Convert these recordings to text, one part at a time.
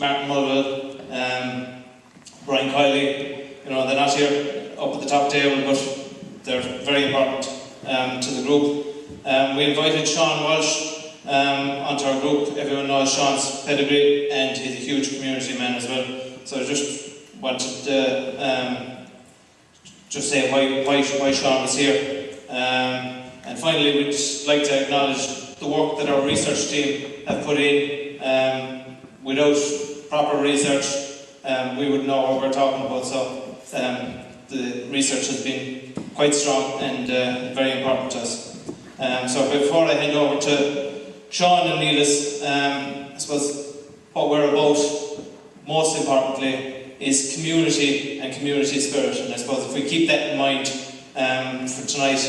Marian Hall, Brian Kiley, they're not here up at the top table, but they're very important to the group. We invited Sean Walsh onto our group. Everyone knows Sean's pedigree, and he's a huge community man as well. So I just wanted to just say why Sean was here. And finally, we'd just like to acknowledge the work that our research team have put in. Without proper research, we wouldn't know what we're talking about. So the research has been quite strong and very important to us. So before I hand over to Sean and Neelis, I suppose what we're about, most importantly, is community and community spirit. And I suppose if we keep that in mind for tonight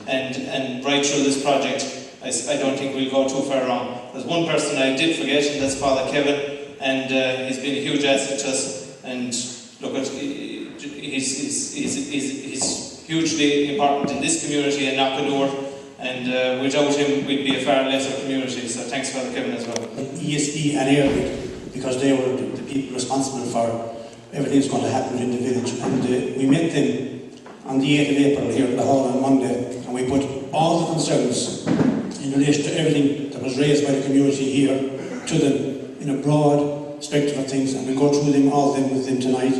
and right through this project, I don't think we'll go too far wrong. There's one person I did forget, and that's Father Kevin, and he's been a huge asset to us. And look, he's hugely important in this community and Knockadore. And without him, we'd be a far lesser community. So thanks, Father Kevin, as well. ESB and Airwood, because they were the people responsible for everything that's going to happen in the village. And we met them on the 8th of April here in the hall on Monday, and we put all the concerns in relation to everything that was raised by the community here to them in a broad spectrum of things, and we'll go through them, all of them, with them tonight.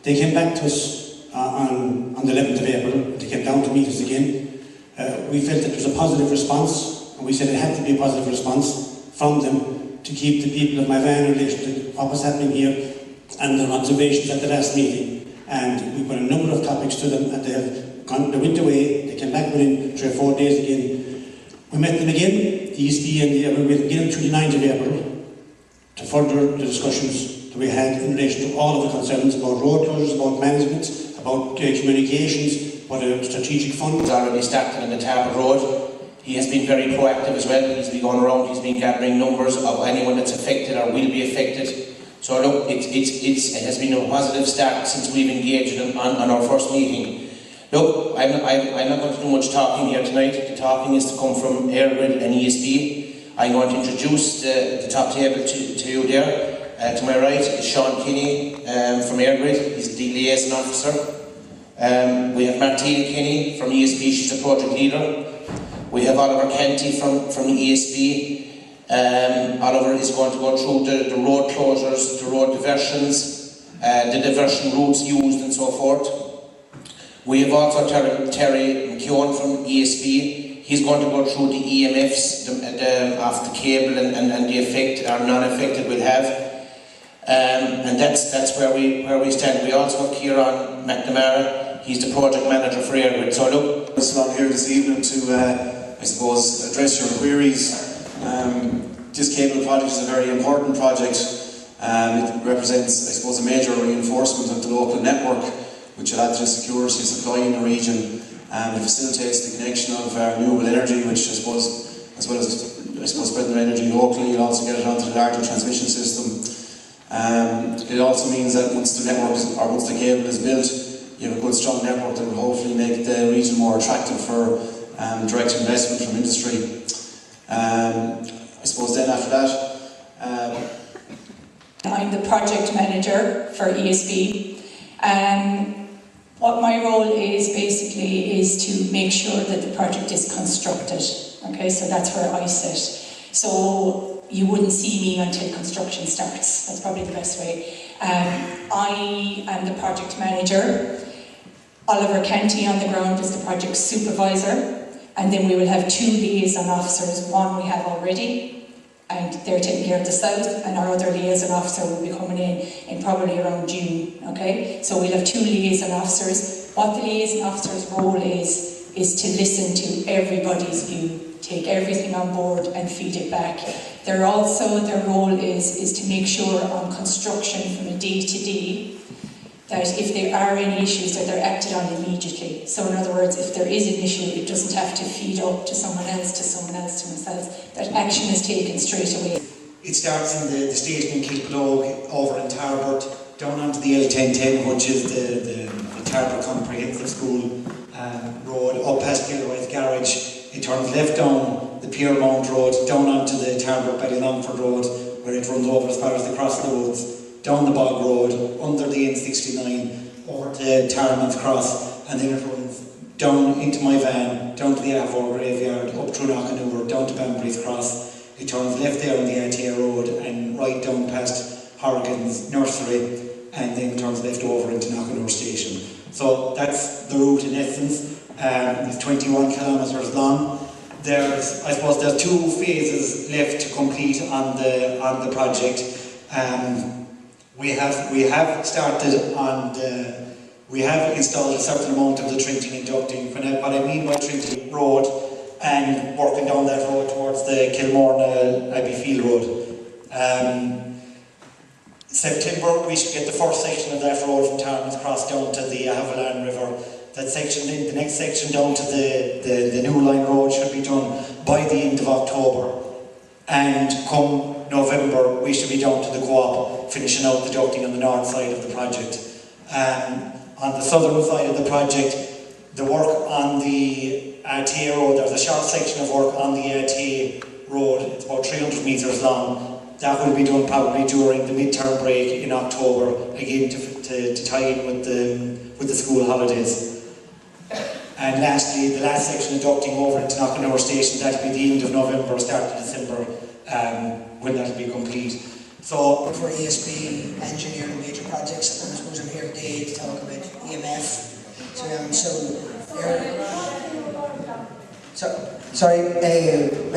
They came back to us on the 11th of April. They came down to meet us again. We felt that there was a positive response, and we said it had to be a positive response from them to keep the people of Moyvane in relation to what was happening here and their observations at the last meeting. And we put a number of topics to them, and they went away. They came back within 3 or 4 days again. We met them again, the ESB, and we met again through the 9th of April to further the discussions that we had in relation to all of the concerns about road closures, about management, about communications, about a strategic fund. He's already started on the Tarbert Road. He has been very proactive as well. He's been going around, he's been gathering numbers of anyone that's affected or will be affected. So look, it has been a positive start since we've engaged him on our first meeting. Look, I'm not going to do much talking here tonight. The talking is to come from Airgrid and ESB. I'm going to introduce the top table to you there. To my right is Sean Kinney from Airgrid. He's the liaison officer. We have Martina Kinney from ESB. She's a project leader. We have Oliver Kenty from ESB. Oliver is going to go through the road closures, the road diversions, the diversion routes used and so forth. We have also Terry McKeown from ESB. He's going to go through the EMFs of the cable and the effect or non-effect it will have. And that's where we stand. We also have Kieran McNamara. He's the project manager for Airgrid. So look, I'm along here this evening to, I suppose, address your queries. This cable project is a very important project. It represents, I suppose, a major reinforcement of the local network, which will add to the security of supply in the region. It facilitates the connection of renewable energy, which I suppose, as well as spreading the energy locally, you'll also get it onto the larger transmission system. It also means that once the network once the cable is built, you have a good strong network that will hopefully make the region more attractive for direct investment from industry. I suppose then after that... I'm the project manager for ESB. What my role is basically is to make sure that the project is constructed. Okay, so that's where I sit. So you wouldn't see me until construction starts. That's probably the best way. I am the project manager. Oliver Kenty on the ground is the project supervisor. And then we will have 2 liaison officers. One we have already, and they're taking care of the south, and our other liaison officer will be coming in probably around June. Okay, so we'll have 2 liaison officers. What the liaison officer's role is to listen to everybody's view, take everything on board and feed it back. Their role is to make sure on construction from a day to day that if there are any issues that they're acted on immediately. So in other words, if there is an issue, it doesn't have to feed up to someone else, to themselves. That action is taken straight away. It starts in the station in Kilplogue, over in Tarbert, down onto the L1010, which is the Tarbert Comprehensive School road, up past Gilroy's Garage. It turns left down the Piermount Road, down onto the Tarbert Ballylongford Road, where it runs over as far as the crossroads, down the Bog Road, under the N69, over to Tarman's Cross, and then it runs down into Moyvane, down to the Avor Graveyard, up through Knockanure, down to Banbury's Cross. It turns left there on the RTA Road and right down past Horrigan's Nursery, and then turns left over into Knockanure Station. So that's the route in essence. It's 21 kilometres long. I suppose there's 2 phases left to complete on the project. We have started on we have installed a certain amount of the Trinity and ducting. What I mean by Trinity Road, and working down that road towards the Kilmorna Abbeyfield Road. September we should get the first section of that road from Tarman's Cross down to the Haviland River. That section, the next section down to the New Line Road should be done by the end of October. And come November we should be down to the Co-op, finishing out the ducting on the north side of the project. On the southern side of the project, the work on the RTA Road, there's a short section of work on the RTA Road, it's about 300 metres long. That will be done probably during the mid-term break in October, again to tie in with the school holidays. And lastly, the last section of ducting over into Knockanure Station, that'll be the end of November, start of December, when that'll be complete. So for ESB engineering major projects, and I suppose I'm here today to talk about EMF. My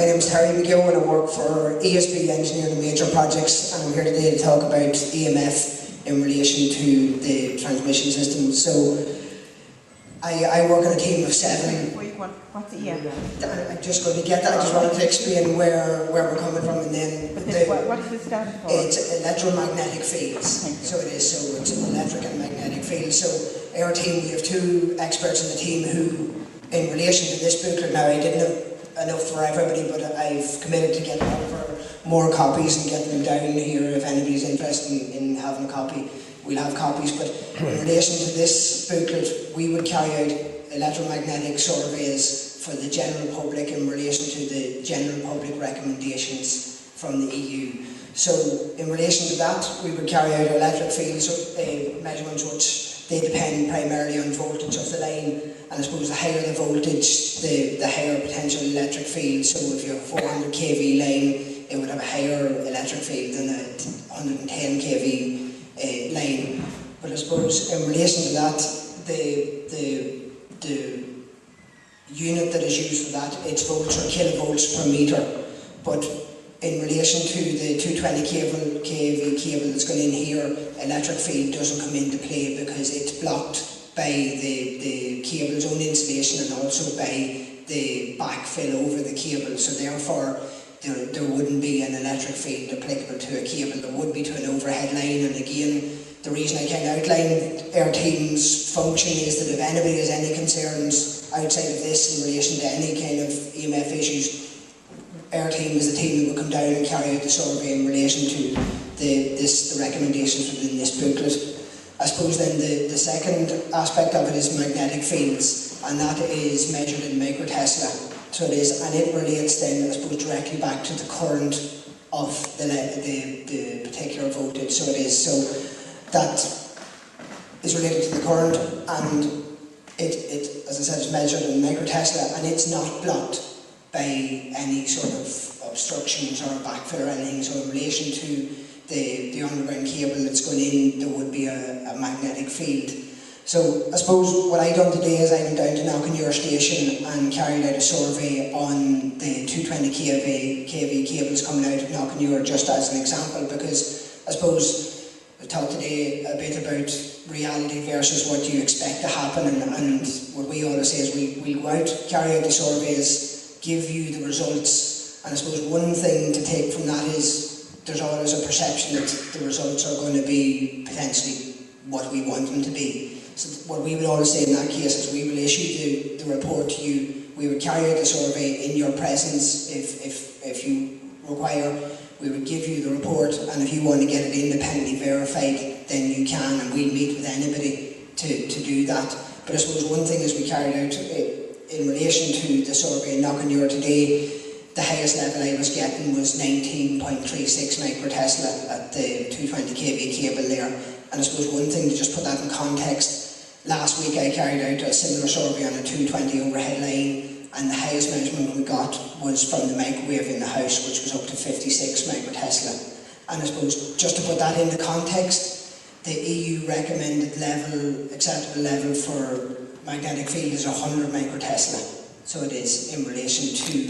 name is Terry McGill and I work for ESB engineering major projects, and I'm here today to talk about EMF in relation to the transmission system. So I work in a team of 7. What's the EMF? I'm just going to get that. I just wanted to explain where we're coming from, and then what does it stand for? It's electromagnetic fields. So it is. So it's an electric and magnetic field. So our team, we have 2 experts in the team who, in relation to this booklet, now I didn't have enough for everybody, but I've committed to get over more copies and get them down here if anybody's interested in having a copy. We'll have copies, but in relation to this booklet, we would carry out electromagnetic surveys for the general public in relation to the general public recommendations from the EU. So in relation to that, we would carry out electric field measurements, which they depend primarily on voltage of the line, and I suppose the higher the voltage, the higher potential electric field. So if you have a 400 kV line, it would have a higher electric field than a 110 kV line. But I suppose in relation to that, the unit that is used for that, it's volts or kilovolts per meter. But in relation to the 220 kV cable that's going in here, electric field doesn't come into play because it's blocked by the cable's own insulation and also by the backfill over the cable. So therefore, there wouldn't be an electric field applicable to a cable. There would be to an overhead line. And again, the reason I kind of outlined our team's function is that if anybody has any concerns outside of this in relation to any kind of EMF issues, our team is the team that will come down and carry out the survey in relation to the recommendations within this booklet. I suppose then the second aspect of it is magnetic fields, and that is measured in microtesla. So it is, and it relates then, I suppose, directly back to the current of the particular voltage. So it is, so that is related to the current, and it as I said, is measured in microtesla, and it's not blocked by any sort of obstructions or backfill or anything. So in relation to the underground cable that's going in, there would be a magnetic field. So I suppose what I done today is I went down to Knockanure Station and carried out a survey on the 220 kV cables coming out of Knockanure, just as an example, because I suppose I talked today a bit about reality versus what you expect to happen, and what we always say is we'll go out, carry out the surveys, give you the results, and I suppose one thing to take from that is there's always a perception that the results are going to be potentially what we want them to be. So what we would always say in that case is we will issue the report to you, we would carry out the survey in your presence if you require, we would give you the report, and if you want to get it independently verified, then you can, and we'll meet with anybody to do that. But I suppose one thing is we carried out in relation to the survey in Knockanure today, the highest level I was getting was 19.36 microtesla at the 220 kV cable there. And I suppose one thing to just put that in context, last week I carried out a similar survey on a 220 overhead line, and the highest measurement we got was from the microwave in the house, which was up to 56 microtesla. And I suppose just to put that into context, the EU recommended level, acceptable level for magnetic field is 100 microtesla. So it is in relation to